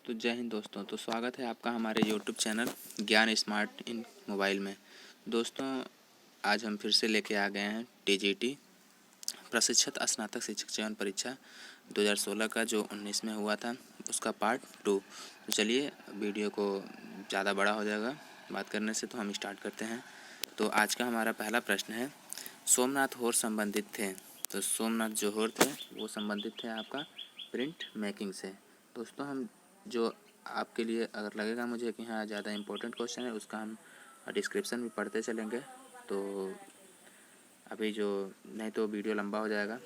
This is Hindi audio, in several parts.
तो जय हिंद दोस्तों। तो स्वागत है आपका हमारे यूट्यूब चैनल ज्ञान स्मार्ट इन मोबाइल में। दोस्तों, आज हम फिर से लेके आ गए हैं टीजीटी प्रशिक्षित स्नातक शिक्षक चयन परीक्षा 2016 का जो 19 में हुआ था, उसका पार्ट 2। तो चलिए, वीडियो को ज़्यादा बड़ा हो जाएगा बात करने से, तो हम स्टार्ट करते हैं। तो आज का हमारा पहला प्रश्न है, सोमनाथ होर संबंधित थे। तो सोमनाथ जो होर थे वो संबंधित थे आपका प्रिंट मेकिंग से। दोस्तों, हम जो आपके लिए अगर लगेगा मुझे कि हाँ ज़्यादा इम्पोर्टेंट क्वेश्चन है, उसका हम डिस्क्रिप्शन भी पढ़ते चलेंगे। तो अभी जो नहीं तो वीडियो लंबा हो जाएगा,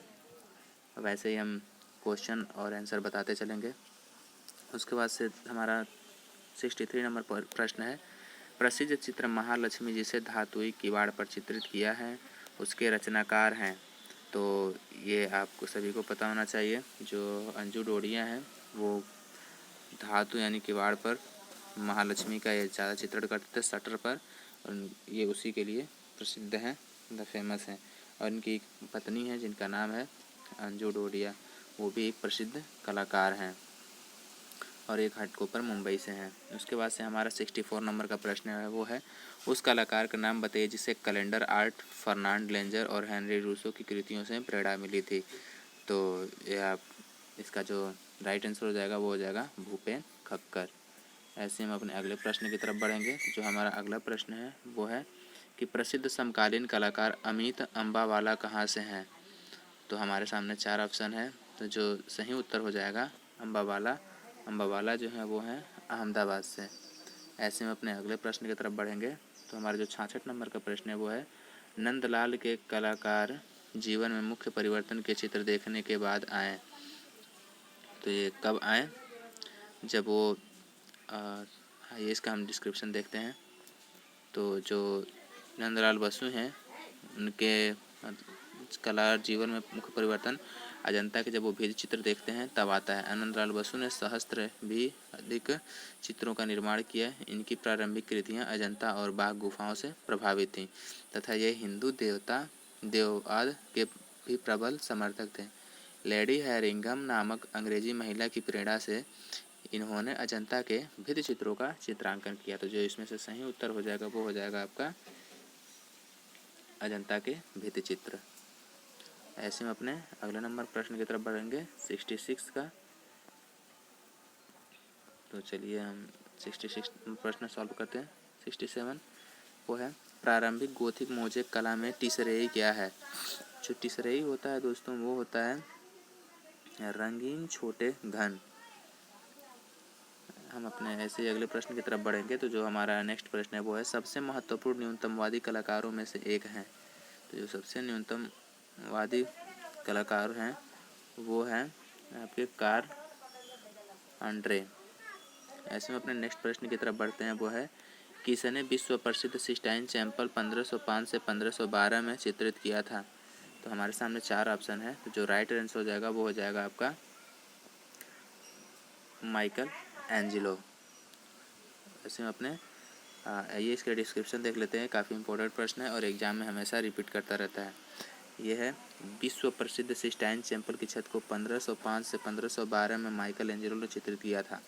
वैसे ही हम क्वेश्चन और आंसर बताते चलेंगे। उसके बाद से हमारा 63 नंबर पर प्रश्न है, प्रसिद्ध चित्र महालक्ष्मी जिसे धातुई किवाड़ पर चित्रित किया है, उसके रचनाकार हैं। तो ये आपको सभी को पता होना चाहिए। जो अंजू डोडिया हैं वो धातु यानी किवाड़ पर महालक्ष्मी का ये ज़्यादा चित्रण करते थे शटर पर, और ये उसी के लिए प्रसिद्ध हैं, द फेमस हैं। और इनकी एक पत्नी है जिनका नाम है अंजू डोडिया, वो भी एक प्रसिद्ध कलाकार हैं और एक घाटकोपर मुंबई से हैं। उसके बाद से हमारा 64 नंबर का प्रश्न है, वो है उस कलाकार का नाम बताइए जिसे कैलेंडर आर्ट, फर्नांड लेंजर और हेनरी रूसो की कृतियों से प्रेरणा मिली थी। तो ये आप इसका जो राइट आंसर हो जाएगा वो हो जाएगा भूपेन खक्कर। ऐसे हम अपने अगले प्रश्न की तरफ बढ़ेंगे। जो हमारा अगला प्रश्न है वो है कि प्रसिद्ध समकालीन कलाकार अमित अम्बावाला कहाँ से हैं। तो हमारे सामने 4 ऑप्शन है, तो जो सही उत्तर हो जाएगा अम्बावाला जो है वो है अहमदाबाद से। ऐसे में अपने अगले प्रश्न की तरफ बढ़ेंगे। तो हमारा जो 66 नंबर का प्रश्न है वो है, नंदलाल के कलाकार जीवन में मुख्य परिवर्तन के चित्र देखने के बाद आए। तो ये कब आए, जब वो ये इसका हम डिस्क्रिप्शन देखते हैं। तो जो नंदलाल बसु हैं उनके कला जीवन में मुख्य परिवर्तन अजंता के जब वो भेद चित्र देखते हैं तब आता है। नंदलाल बसु ने सहस्त्र भी अधिक चित्रों का निर्माण किया। इनकी प्रारंभिक कृतियां अजंता और बाघ गुफाओं से प्रभावित थीं तथा ये हिंदू देवता देववाद के भी प्रबल समर्थक थे। लेडी हैरिंगम नामक अंग्रेजी महिला की प्रेरणा से इन्होंने अजंता के भित्ति चित्रों का चित्रांकन किया। तो जो इसमें से सही उत्तर हो जाएगा वो हो जाएगा आपका अजंता के भित्ति चित्र। ऐसे में अपने अगले नंबर प्रश्न की तरफ बढ़ेंगे 66 का। तो चलिए हम 66 प्रश्न सॉल्व करते हैं। 67 वो है, प्रारंभिक गोथिक मोज़ेक कला में टिसरेई क्या है। जो टिसरेई होता है दोस्तों वो होता है रंगीन छोटे घन। हम अपने ऐसे ही अगले प्रश्न की तरफ बढ़ेंगे। तो जो हमारा नेक्स्ट प्रश्न है वो है, सबसे महत्वपूर्ण न्यूनतमवादी कलाकारों में से एक हैं। तो जो सबसे न्यूनतमवादी कलाकार हैं वो हैं आपके कार्ल आंड्रे। ऐसे में अपने नेक्स्ट प्रश्न की तरफ बढ़ते हैं, वो है किसने विश्व प्रसिद्ध सिस्टाइन चैपल 1505 से 1512 में चित्रित किया था। तो हमारे सामने 4 ऑप्शन है। तो जो राइट आंसर हो जाएगा वो हो जाएगा आपका माइकल एंजेलो। ऐसे में अपने आइए इसका डिस्क्रिप्शन देख लेते हैं। काफ़ी इंपॉर्टेंट प्रश्न है और एग्जाम में हमेशा रिपीट करता रहता है। ये है, विश्व प्रसिद्ध सिस्टाइन चैपल की छत को 1505 से 1512 में माइकल एंजेलो ने चित्रित किया था।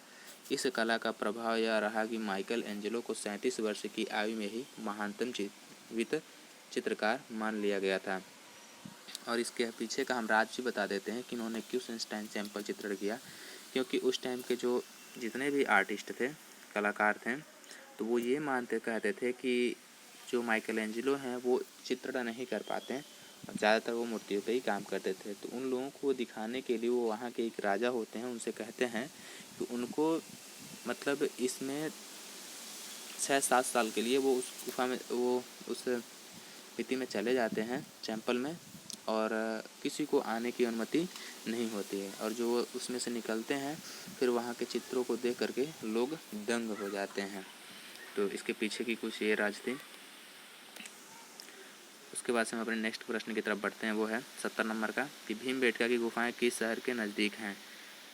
इस कला का प्रभाव यह रहा कि माइकल एंजेलो को 37 वर्ष की आयु में ही महानतम जीवित चित्रकार मान लिया गया था। और इसके पीछे का हम राज भी बता देते हैं कि इन्होंने क्यों सिस्टाइन चैपल चित्रण किया। क्योंकि उस टाइम के जो जितने भी आर्टिस्ट थे, कलाकार थे, तो वो ये कहते थे कि जो माइकल एंजेलो हैं वो चित्रण नहीं कर पाते हैं और ज़्यादातर वो मूर्तियों पे ही काम करते थे। तो उन लोगों को दिखाने के लिए वो वहाँ के एक राजा होते हैं, उनसे कहते हैं कि उनको मतलब इसमें 6-7 साल के लिए वो उस गुफा में वो उस भित्ति में चले जाते हैं चैपल में, और किसी को आने की अनुमति नहीं होती है। और जो उसमें से निकलते हैं फिर वहाँ के चित्रों को देख करके लोग दंग हो जाते हैं। तो इसके पीछे की कुछ ये राज थी। उसके बाद से हम अपने नेक्स्ट प्रश्न की तरफ बढ़ते हैं। वो है 70 नंबर का, कि भीमबेटका की गुफाएं किस शहर के नज़दीक हैं।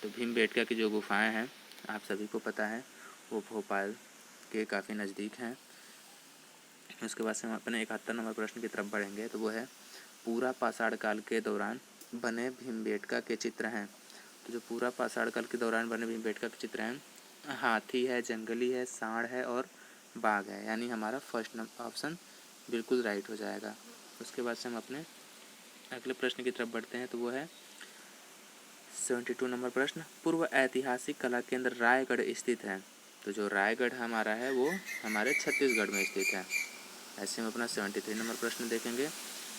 तो भीमबेटका की जो गुफाएं हैं आप सभी को पता है वो भोपाल के काफ़ी नज़दीक हैं। उसके बाद से हम अपने 71 नंबर प्रश्न की तरफ बढ़ेंगे। तो वो है, पूरा पाषाण काल के दौरान बने भीमबेटका के चित्र हैं। तो जो पूरा पाषाण काल के दौरान बने भीमबेटका के चित्र हैं हाथी है, जंगली है, सांड है और बाघ है, यानी हमारा फर्स्ट ऑप्शन बिल्कुल राइट हो जाएगा। उसके बाद से हम अपने अगले प्रश्न की तरफ बढ़ते हैं, तो वो है 72 नंबर प्रश्न। पूर्व ऐतिहासिक कला केंद्र रायगढ़ स्थित है। तो जो रायगढ़ हमारा है वो हमारे छत्तीसगढ़ में स्थित है। ऐसे हम अपना 73 नंबर प्रश्न देखेंगे।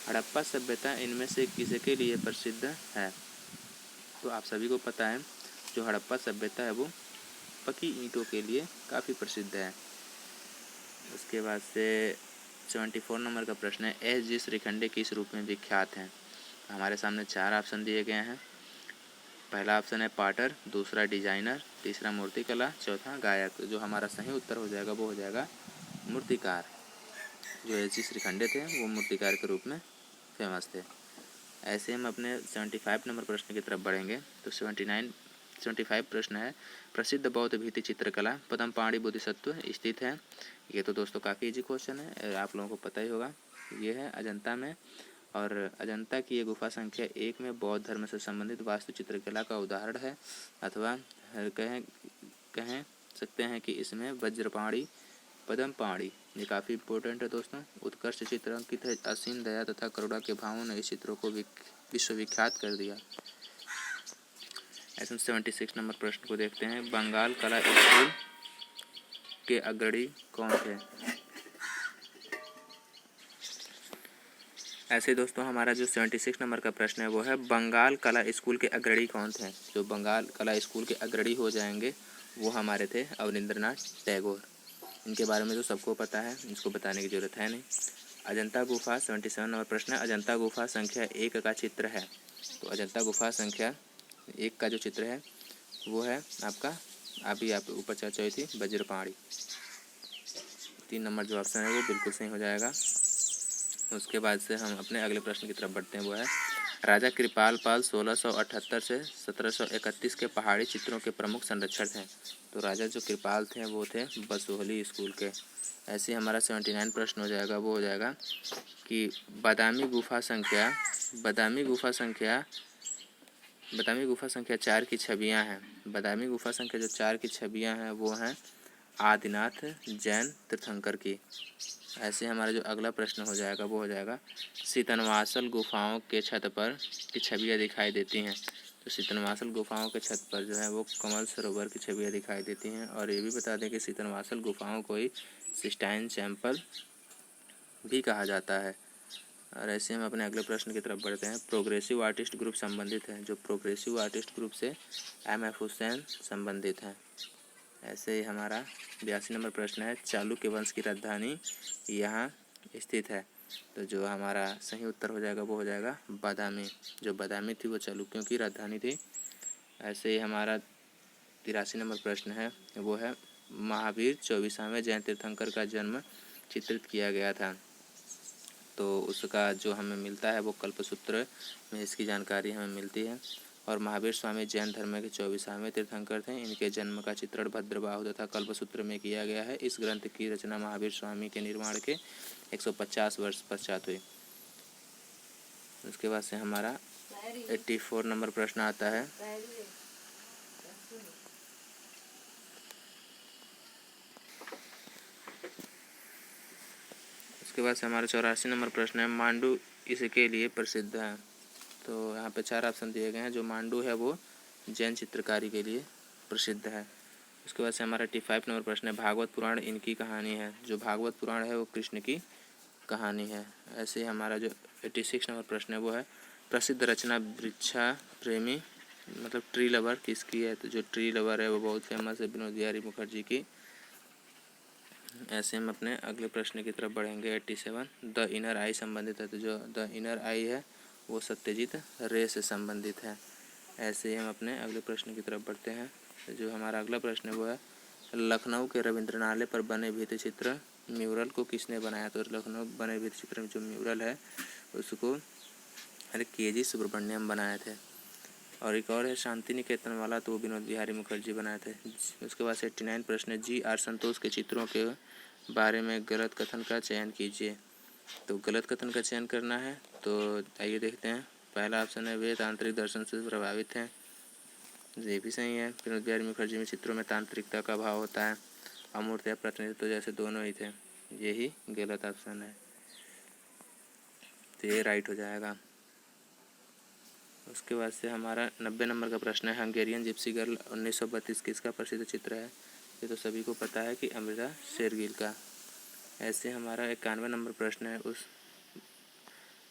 हड़प्पा सभ्यता इनमें से किसके लिए प्रसिद्ध है? तो आप सभी को पता है जो हड़प्पा सभ्यता है वो पकी ईंटों के लिए काफ़ी प्रसिद्ध है। उसके बाद से 74 नंबर का प्रश्न है, एस.जी. श्रीखंडे किस रूप में विख्यात हैं? हमारे सामने 4 ऑप्शन दिए गए हैं। पहला ऑप्शन है पाटर, दूसरा डिजाइनर, तीसरा मूर्तिकला, चौथा गायक। तो जो हमारा सही उत्तर हो जाएगा वो हो जाएगा मूर्तिकार। जो एस.जी. श्रीखंडे थे वो मूर्तिकार के रूप में फेमस थे। ऐसे हम अपने 75 नंबर प्रश्न की तरफ बढ़ेंगे। तो 75 प्रश्न है, प्रसिद्ध बौद्ध भित्ति चित्रकला पद्मपाणि बोधिसत्व स्थित है। ये तो दोस्तों काफ़ी इजी क्वेश्चन है, आप लोगों को पता ही होगा। ये है अजंता में, और अजंता की ये गुफा संख्या 1 में बौद्ध धर्म से संबंधित वास्तु चित्रकला का उदाहरण है, अथवा कह सकते हैं कि इसमें वज्रपाणि पद्मपाणि, ये काफ़ी इम्पोर्टेंट है दोस्तों। उत्कृष्ट चित्र अंकित है। असीम दया तथा करुणा के भावों ने इस चित्रों को विश्वविख्यात कर दिया। ऐसे 76 नंबर प्रश्न को देखते हैं। बंगाल कला स्कूल के अग्रणी कौन थे? ऐसे दोस्तों हमारा जो 76 नंबर का प्रश्न है वो है, बंगाल कला स्कूल के अग्रणी कौन थे? जो बंगाल कला स्कूल के अग्रणी हो जाएंगे वो हमारे थे अवनींद्रनाथ टैगोर। इनके बारे में तो सबको पता है, इसको बताने की ज़रूरत है नहीं। अजंता गुफा 77 नंबर प्रश्न है, अजंता गुफा संख्या 1 का चित्र है। तो अजंता गुफा संख्या 1 का जो चित्र है वो है आपका, अभी आप ऊपर चर्चा हुई थी, वज्रपाणि। 3 नंबर जो ऑप्शन है वो बिल्कुल सही हो जाएगा। उसके बाद से हम अपने अगले प्रश्न की तरफ बढ़ते हैं, वो है राजा कृपाल पाल 1678 से 1731 के पहाड़ी चित्रों के प्रमुख संरक्षक थे। तो राजा जो कृपाल थे वो थे बसोहली स्कूल के। ऐसे हमारा 79 प्रश्न हो जाएगा, वो हो जाएगा कि बादामी गुफा संख्या 4 की छवियां हैं। बादामी गुफा संख्या जो 4 की छवियां हैं वो हैं आदिनाथ जैन तीर्थंकर की। ऐसे हमारा जो अगला प्रश्न हो जाएगा वो हो जाएगा, सीतनवासल गुफाओं के छत पर की छवियाँ दिखाई देती हैं। तो सीतनवासल गुफाओं के छत पर जो है वो कमल सरोवर की छवियाँ दिखाई देती हैं। और ये भी बता दें कि सीतनवासल गुफाओं को ही सिस्टाइन चैम्पल भी कहा जाता है। और ऐसे हम अपने अगले प्रश्न की तरफ बढ़ते हैं। प्रोग्रेसिव आर्टिस्ट ग्रुप संबंधित है। जो प्रोग्रेसिव आर्टिस्ट ग्रुप से M.F. हुसैन संबंधित हैं। ऐसे ही हमारा 82 नंबर प्रश्न है, चालुक्य वंश की राजधानी यहाँ स्थित है। तो जो हमारा सही उत्तर हो जाएगा वो हो जाएगा बादामी। जो बादामी थी वो चालुक्यों की राजधानी थी। ऐसे ही हमारा 83 नंबर प्रश्न है, वो है महावीर 24वें जैन तीर्थंकर का जन्म चित्रित किया गया था। तो उसका जो हमें मिलता है वो कल्पसूत्र में इसकी जानकारी हमें मिलती है। और महावीर स्वामी जैन धर्म के 24वें तीर्थंकर थे। इनके जन्म का चित्रण भद्रबाहु तथा कल्पसूत्र में किया गया है। इस ग्रंथ की रचना महावीर स्वामी के निर्माण के 150 वर्ष पश्चात हुई। उसके बाद से हमारा 84 नंबर प्रश्न आता है। उसके बाद से हमारा 84 नंबर प्रश्न है, मांडू इसके लिए प्रसिद्ध है। तो यहाँ पे 4 ऑप्शन दिए गए हैं। जो मांडू है वो जैन चित्रकारी के लिए प्रसिद्ध है। उसके बाद से हमारा 85 नंबर प्रश्न है, भागवत पुराण इनकी कहानी है। जो भागवत पुराण है वो कृष्ण की कहानी है। ऐसे ही हमारा जो 86 नंबर प्रश्न है वो है, प्रसिद्ध रचना वृक्षा प्रेमी मतलब ट्री लवर किसकी है? तो जो ट्री लवर है वो बहुत फेमस है, विनोद बिहारी मुखर्जी की। ऐसे हम अपने अगले प्रश्न की तरफ बढ़ेंगे। 87 द इनर आई संबंधित है। तो जो द इनर आई है वो सत्यजीत रे से संबंधित है। ऐसे ही हम अपने अगले प्रश्न की तरफ बढ़ते हैं। जो हमारा अगला प्रश्न है वो है, लखनऊ के रविंद्रनालय पर बने भित्ति चित्र म्यूरल को किसने बनाया? तो लखनऊ बने भित्ति चित्र में जो म्यूरल है उसको के.जी. सुब्रमण्यम बनाए थे। और एक और है शांति निकेतन वाला, तो वो विनोद बिहारी मुखर्जी बनाए थे। उसके बाद 89 प्रश्न है, G.R. संतोष के चित्रों के बारे में गलत कथन का चयन कीजिए। तो गलत कथन का चयन करना है तो आइए देखते हैं। पहला ऑप्शन है, वे तांत्रिक दर्शन से प्रभावित हैं। ये भी सही है। विनोद बिहारी मुखर्जी में चित्रों में तांत्रिकता का भाव होता है। अमूर्त या प्रतिनिधित्व तो जैसे दोनों ही थे, यही गलत ऑप्शन है, तो ये राइट हो जाएगा। उसके बाद से हमारा 90 नंबर का प्रश्न है, हंगेरियन जिप्सी गर्ल 1932 किसका प्रसिद्ध चित्र है? ये तो सभी को पता है कि अमृता शेरगिल का। ऐसे हमारा 91 नंबर प्रश्न है,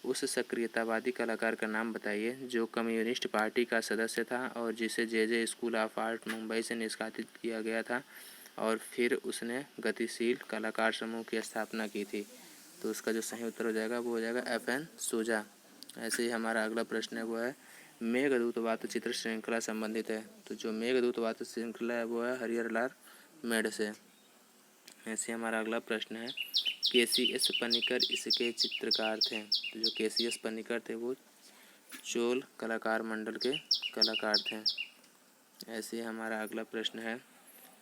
उस सक्रियतावादी कलाकार का नाम बताइए जो कम्युनिस्ट पार्टी का सदस्य था और जिसे जे स्कूल ऑफ आर्ट मुंबई से निष्कासित किया गया था और फिर उसने गतिशील कलाकार समूह की स्थापना की थी। तो उसका जो सही उत्तर हो जाएगा वो हो जाएगा FN सूजा। ऐसे ही हमारा अगला प्रश्न है वो है, मेघदूत वात चित्र श्रृंखला संबंधित है। तो जो मेघदूत वात श्रृंखला है वो है हरिहर लाल मेढ़ से। ऐसे हमारा अगला प्रश्न है, KCS पन्नीकर इसके चित्रकार थे। तो जो KCS पन्नीकर थे वो चोल कलाकार मंडल के कलाकार थे। ऐसे हमारा अगला प्रश्न है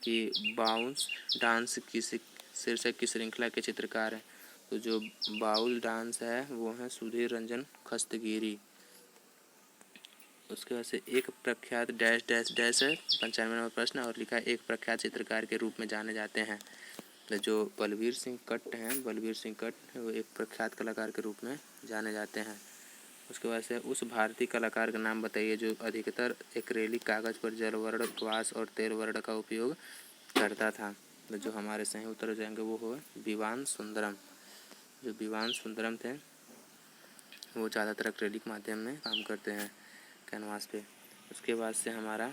कि बाउंस डांस किस शीर्षक की श्रृंखला के चित्रकार हैं। तो जो बाउल डांस है वो है सुधीर रंजन खस्तगिरी। उसके बाद से एक प्रख्यात डैश डैश डैश है 95 नंबर प्रश्न, और लिखा है एक प्रख्यात चित्रकार के रूप में जाने जाते हैं। तो जो बलबीर सिंह कट्ट हैं, बलबीर सिंह कट्ट वो एक प्रख्यात कलाकार के रूप में जाने जाते हैं। उसके बाद से उस भारतीय कलाकार का नाम बताइए जो अधिकतर एक्रेलिक कागज़ पर जल वर्ण, क्वास और तेल वर्ण का उपयोग करता था। तो जो हमारे सही उत्तर हो जाएंगे वो हो विवान सुंदरम। जो विवान सुंदरम थे वो ज़्यादातर एक्रेलिक माध्यम में काम करते हैं कैनवास पे। उसके बाद से हमारा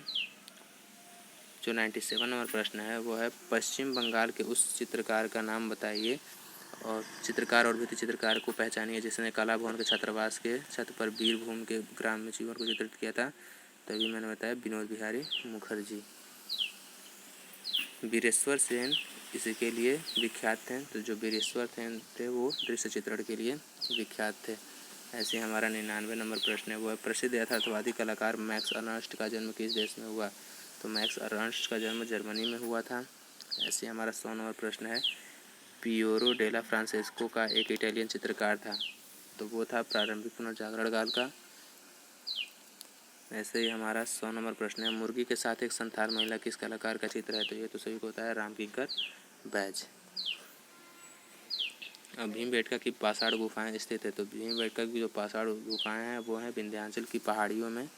जो 97 नंबर प्रश्न है वो है, पश्चिम बंगाल के उस चित्रकार का नाम बताइए और चित्रकार और भित्ति चित्रकार को पहचानिए जिसने कला भवन के छात्रावास के छत पर वीरभूम के ग्रामीण जीवन को चित्रित किया था। तभी मैंने बताया विनोद बिहारी मुखर्जी। वीरेश्वर सेन इसके लिए विख्यात थे। तो जो वीरेश्वर सेन थे वो दृश्य चित्रण के लिए विख्यात थे। ऐसे हमारा 99 नंबर प्रश्न है वो है, प्रसिद्ध यथार्थवादी कलाकार मैक्स अर्नस्ट का जन्म किस देश में हुआ? तो मैक्स अर्नस्ट का जन्म जर्मनी में हुआ था। ऐसे हमारा 100 नंबर प्रश्न है, पियोरो डेला फ्रांसेस्को का एक इटालियन चित्रकार था। तो वो था प्रारंभिक पुनर्जागरण काल का। ऐसे ही हमारा 100 नंबर प्रश्न है, मुर्गी के साथ एक संथाल महिला किस कलाकार का चित्र है? तो ये तो सभी को होता है रामकिंकर बैज। भीमबेटका की पाषाण गुफाएं स्थित है। तो भीमबेटका की जो पाषाण गुफाएं हैं वो हैं विंध्याचल की पहाड़ियों में।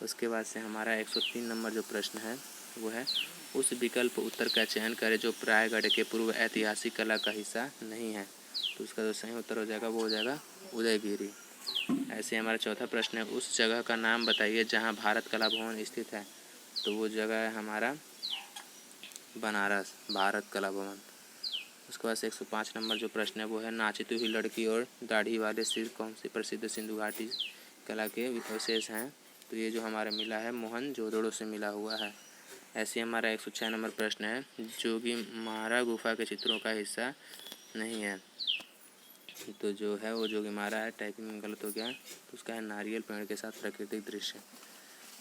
उसके बाद से हमारा 103 नंबर जो प्रश्न है वो है, उस विकल्प उत्तर का चयन करें जो प्रायगढ़ के पूर्व ऐतिहासिक कला का हिस्सा नहीं है। तो उसका जो सही उत्तर हो जाएगा वो हो जाएगा उदयगिरी। ऐसे हमारा चौथा प्रश्न है, उस जगह का नाम बताइए जहाँ भारत कला भवन स्थित है। तो वो जगह है हमारा बनारस, भारत कला भवन। उसके बाद से 105 नंबर जो प्रश्न है वो है, नाचती हुई लड़की और दाढ़ी वाले सिर कौन सी प्रसिद्ध सिंधु घाटी कला के अवशेष हैं? तो ये जो हमारा मिला है मोहनजोदड़ो से मिला हुआ है। ऐसे ही हमारा 106 नंबर प्रश्न है, जोगीमारा गुफा के चित्रों का हिस्सा नहीं है। तो जो है वो जोगीमारा है, टाइपिंग में गलत हो गया। तो उसका है नारियल पेड़ के साथ प्राकृतिक दृश्य।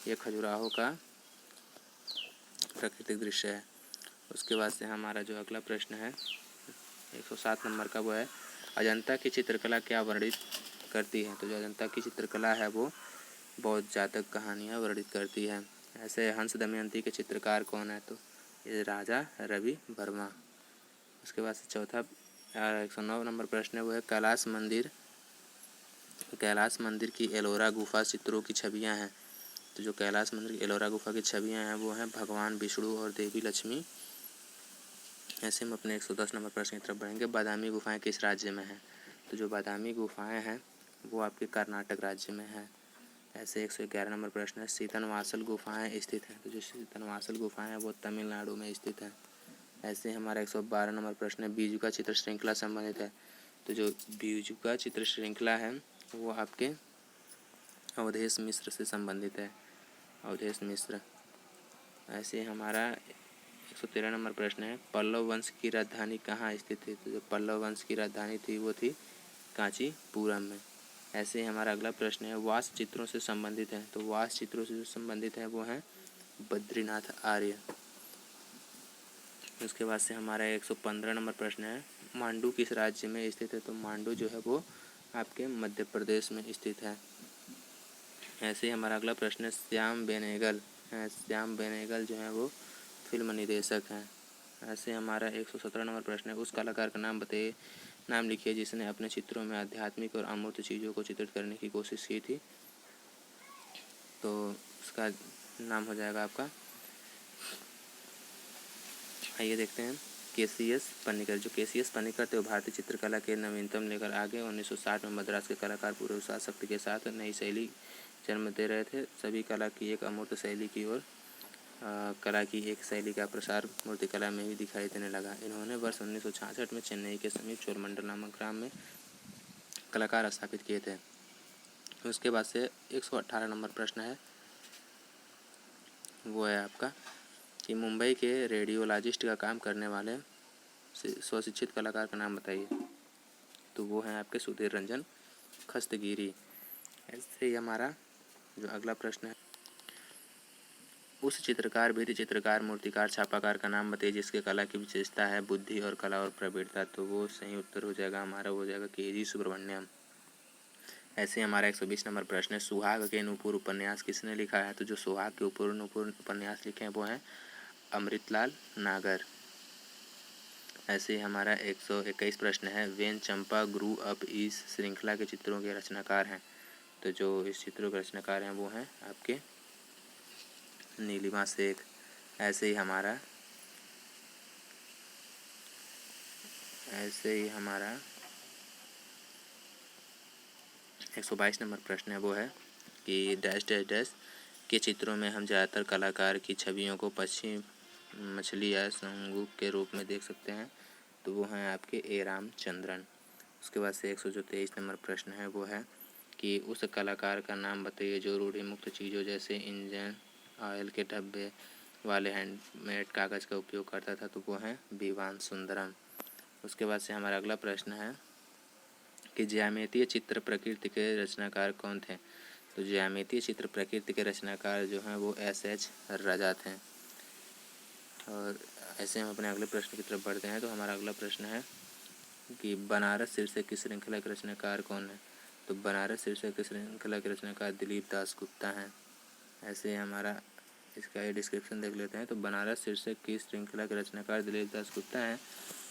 ये खजुराहो का प्राकृतिक दृश्य है। उसके बाद से हमारा जो अगला प्रश्न है 107 नंबर का वो है, अजंता की चित्रकला क्या वर्णित करती है? तो जो अजंता की चित्रकला है वो बौद्ध जातक कहानियाँ वर्णित करती है। ऐसे हंस दमयंती के चित्रकार कौन है? तो ये राजा रवि वर्मा। उसके बाद से चौथा 109 नंबर प्रश्न है वो है, कैलाश मंदिर की एलोरा गुफा चित्रों की छवियां हैं। तो जो कैलाश मंदिर की एलोरा गुफा की छवियां हैं वो हैं भगवान विष्णु और देवी लक्ष्मी। ऐसे हम अपने 110 नंबर प्रश्न की तरफ बढ़ेंगे, बादामी गुफाएं किस राज्य में हैं? तो जो बादामी गुफाएं हैं वो आपके कर्नाटक राज्य में है। ऐसे 111 नंबर प्रश्न है, सीतनवासल गुफाएं स्थित हैं। तो जो सीतनवासल गुफाएं हैं वो तमिलनाडु में स्थित हैं। ऐसे हमारा 112 नंबर प्रश्न है, बीजुका चित्र श्रृंखला संबंधित है। तो जो बीजुका चित्र श्रृंखला है वो आपके अवधेश मिश्र से संबंधित है, अवधेश मिश्र। ऐसे हमारा 113 नंबर प्रश्न है, पल्लव वंश की राजधानी कहाँ स्थित थी? तो जो पल्लव वंश की राजधानी थी वो थी कांचीपुरम में। ऐसे ही हमारा अगला प्रश्न है, वास्तु चित्रों से संबंधित है। तो वास्तु चित्रों से जो संबंधित है वो हैं बद्रीनाथ आर्य। उसके बाद से हमारा 115 नंबर प्रश्न है, मांडू किस राज्य में स्थित है? तो मांडू जो है वो आपके मध्य प्रदेश में स्थित है। ऐसे ही हमारा अगला प्रश्न है, श्याम बेनेगल श्याम बेनेगल जो हैं वो फिल्म निर्देशक हैं। ऐसे हमारा 117 नंबर प्रश्न है, उस कलाकार का नाम बताइए, नाम लिखिए जिसने अपने चित्रों में आध्यात्मिक और अमूर्त चीज़ों को चित्रित करने की कोशिश की थी। तो उसका नाम हो जाएगा आपका, आइए देखते हैं, के.सी.एस. पन्नीकर। जो के.सी.एस. पन्नीकर थे वो भारतीय चित्रकला के नवीनतम लेकर आगे 1960 में मद्रास के कलाकार पूरे उत्साह शक्ति के साथ नई शैली जन्म दे रहे थे। सभी कला की एक अमूर्त शैली की ओर कला की एक शैली का प्रसार मूर्तिकला में भी दिखाई देने लगा। इन्होंने वर्ष 1966 में चेन्नई के समीप चोलमंडल नामक ग्राम में कलाकार स्थापित किए थे। उसके बाद से 118 नंबर प्रश्न है, वो है आपका कि मुंबई के रेडियोलॉजिस्ट का काम करने वाले स्वशिक्षित कलाकार का नाम बताइए। तो वो हैं आपके सुधीर रंजन खस्तगिरी। ऐसे ही हमारा जो अगला प्रश्न है, उस चित्रकार, भित्ति चित्रकार, मूर्तिकार, छापाकार का नाम बताइए जिसके कला की विशेषता है बुद्धि और कला और प्रवीणता। तो वो सही उत्तर हो जाएगा हमारा, वो हो जाएगा के.जी. सुब्रमण्यम। ऐसे ही हमारा 120 नंबर प्रश्न है, सुहाग के नूपुर उपन्यास किसने लिखा है। तो जो सुहाग के ऊपर नूपुर उपन्यास लिखे हैं वो हैं अमृतलाल नागर। ऐसे ही हमारा 121 प्रश्न है, वेन चंपा ग्रू अप इस श्रृंखला के चित्रों के रचनाकार हैं। तो जो इस चित्रों के रचनाकार हैं वो हैं आपके नीलिमा शेख। ऐसे ही हमारा 122 नंबर प्रश्न है, वो है कि डैश डैश डैश के चित्रों में हम ज़्यादातर कलाकार की छवियों को पक्षी, मछली या संगूक के रूप में देख सकते हैं। तो वो हैं आपके ए रामचंद्रन। उसके बाद से 123 नंबर प्रश्न है, वो है कि उस कलाकार का नाम बताइए जो रूढ़िमुक्त चीज़ों जैसे इंजन ऑयल के डब्बे वाले हैंडमेड कागज़ का उपयोग करता था। तो वो हैं विवान सुंदरम। उसके बाद से हमारा अगला प्रश्न है कि ज्यामितीय चित्र प्रकृति के रचनाकार कौन थे। तो ज्यामितीय चित्र प्रकृति के रचनाकार जो हैं वो S.H. रजा थे। और ऐसे हम अपने अगले प्रश्न की तरफ बढ़ते हैं। तो हमारा अगला प्रश्न है कि बनारस शीर्षक की श्रृंखला के रचनाकार कौन है। तो बनारस शीर्षक की श्रृंखला के रचनाकार दिलीप दास गुप्ता हैं। ऐसे हमारा इसका ये डिस्क्रिप्शन देख लेते हैं। तो बनारस शीर्षक की श्रृंखला के रचनाकार दिलीप दास गुप्ता हैं।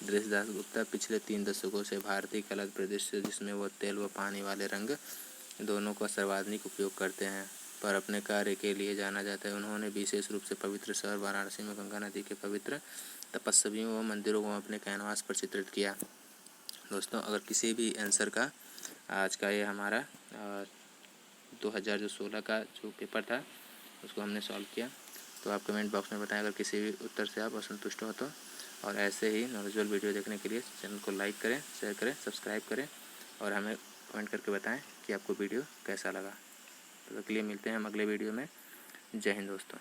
दिलीप दास गुप्ता पिछले 3 दशकों से भारतीय कला परिदृश्य जिसमें वो तेल व पानी वाले रंग दोनों का सर्वाधिक उपयोग करते हैं पर अपने कार्य के लिए जाना जाता है। उन्होंने विशेष रूप से पवित्र शहर वाराणसी में गंगा नदी के पवित्र तपस्वियों व मंदिरों को अपने कैनवास पर चित्रित किया। दोस्तों, अगर किसी भी आंसर का आज का ये हमारा 2016 का जो पेपर था उसको हमने सॉल्व किया, तो आप कमेंट बॉक्स में बताएं अगर किसी भी उत्तर से आप असंतुष्ट हो तो। और ऐसे ही नॉलेजेबल वीडियो देखने के लिए चैनल को लाइक करें, शेयर करें, सब्सक्राइब करें और हमें कमेंट करके बताएं कि आपको वीडियो कैसा लगा। तो के लिए मिलते हैं हम अगले वीडियो में। जय हिंद दोस्तों।